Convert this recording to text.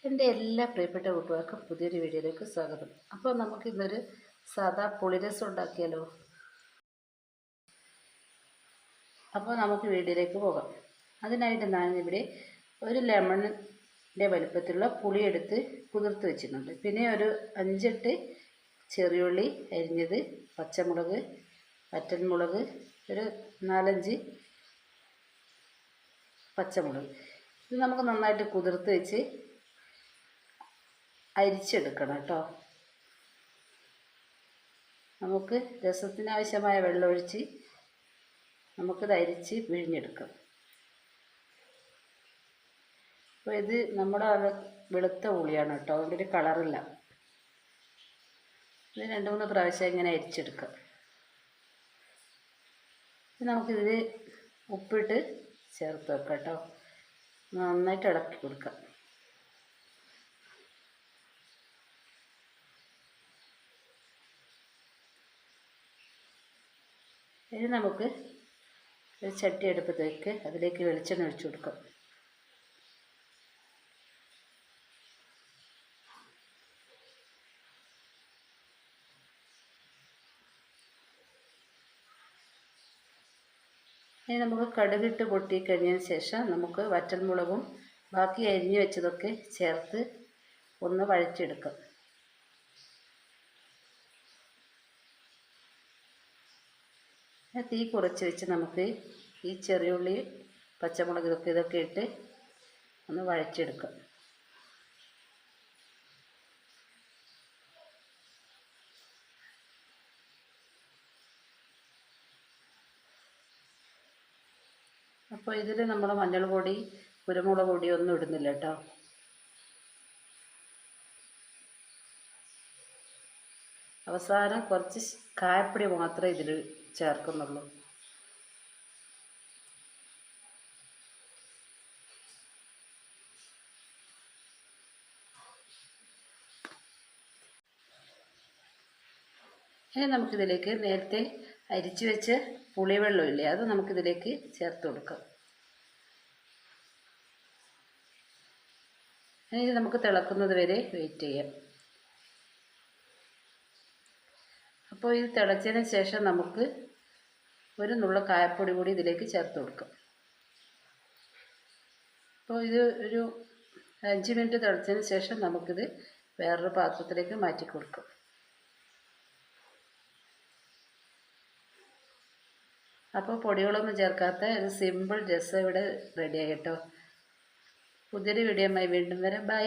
എൻ്റെ എല്ലാ പ്രിയപ്പെട്ട കൂട്ടുകാർക്കും പുതിയൊരു വീഡിയോയിലേക്ക് സ്വാഗതം. അപ്പോൾ നമുക്കിന്നൊരു സാദാ പുളിരസം ഉണ്ടാക്കിയാലോ? അപ്പോൾ നമുക്ക് വീഡിയോയിലേക്ക് പോകാം. അതിനായിട്ട് ഞാനിവിടെ ഒരു ലെമണിൻ്റെ വലുപ്പത്തിലുള്ള പുളിയെടുത്ത് കുതിർത്ത് വെച്ചിട്ടുണ്ട്. പിന്നെ ഒരു 5-8 ചെറിയുള്ളി അരിഞ്ഞത്, പച്ചമുളക്, വറ്റൽമുളക്, ഒരു 4-5 പച്ചമുളക്. ഇത് നമുക്ക് നന്നായിട്ട് കുതിർത്ത് വെച്ച് അരിച്ചെടുക്കണം കേട്ടോ. നമുക്ക് രസത്തിനാവശ്യമായ വെള്ളമൊഴിച്ച് നമുക്കിത് അരിച്ച് പിഴിഞ്ഞെടുക്കാം. അപ്പോൾ ഇത് നമ്മുടെ വെളുത്ത പുളിയാണ് കേട്ടോ, അതുകൊണ്ടൊരു കളറില്ല. ഇത് 2-3 പ്രാവശ്യം ഇങ്ങനെ അരിച്ചെടുക്കാം. നമുക്കിതിൽ ഉപ്പിട്ട് ചേർത്ത് വെക്കാം കേട്ടോ. നന്നായിട്ട് ഇളക്കി കൊടുക്കാം. ഇനി നമുക്ക് ഒരു ചട്ടി അടുപ്പത്തേക്ക് അതിലേക്ക് വെളിച്ചെണ്ണ ഒഴിച്ചു കൊടുക്കാം. ഇനി നമുക്ക് കടുകിട്ട് പൊട്ടിക്കഴിഞ്ഞതിന് ശേഷം നമുക്ക് വറ്റൽമുളകും ബാക്കി അരിഞ്ഞു വെച്ചതൊക്കെ ചേർത്ത് ഒന്ന് വഴറ്റിയെടുക്കാം. തീ കുറച്ച് വെച്ച് നമുക്ക് ഈ ചെറിയുള്ളി, പച്ചമുളക് ഇതൊക്കെ ഇട്ട് ഒന്ന് വഴറ്റിയെടുക്കാം. അപ്പോൾ ഇതിൽ നമ്മൾ മഞ്ഞൾ പൊടി, കുരുമുളക് പൊടി ഒന്നും ഇടുന്നില്ല കേട്ടോ. അവസാനം കുറച്ച് കായപ്പൊടി മാത്രമേ ഇതിൽ ചേർക്കുന്നുള്ളൂ. ഇനി നമുക്കിതിലേക്ക് നേരത്തെ അരിച്ചു വെച്ച പുളിവെള്ളമില്ലേ, അത് നമുക്കിതിലേക്ക് ചേർത്ത് കൊടുക്കാം. ഇനി നമുക്ക് തിളക്കുന്നത് വരെ വെയിറ്റ് ചെയ്യാം. അപ്പോൾ ഇത് തിളച്ചതിന് ശേഷം നമുക്ക് ഒരു നുള്ള കായപ്പൊടി കൂടി ഇതിലേക്ക് ചേർത്ത് കൊടുക്കാം. അപ്പോൾ ഇത് ഒരു 5 മിനിറ്റ് തിളച്ചതിന് ശേഷം നമുക്കിത് വേറൊരു പാത്രത്തിലേക്ക് മാറ്റി കൊടുക്കാം. അപ്പോൾ പൊടികളൊന്നും ചേർക്കാത്ത ഒരു സിമ്പിൾ രസം ഇവിടെ റെഡിയായി കേട്ടോ. പുതിയൊരു വീഡിയോയുമായി വീണ്ടും വരാം. ബൈ.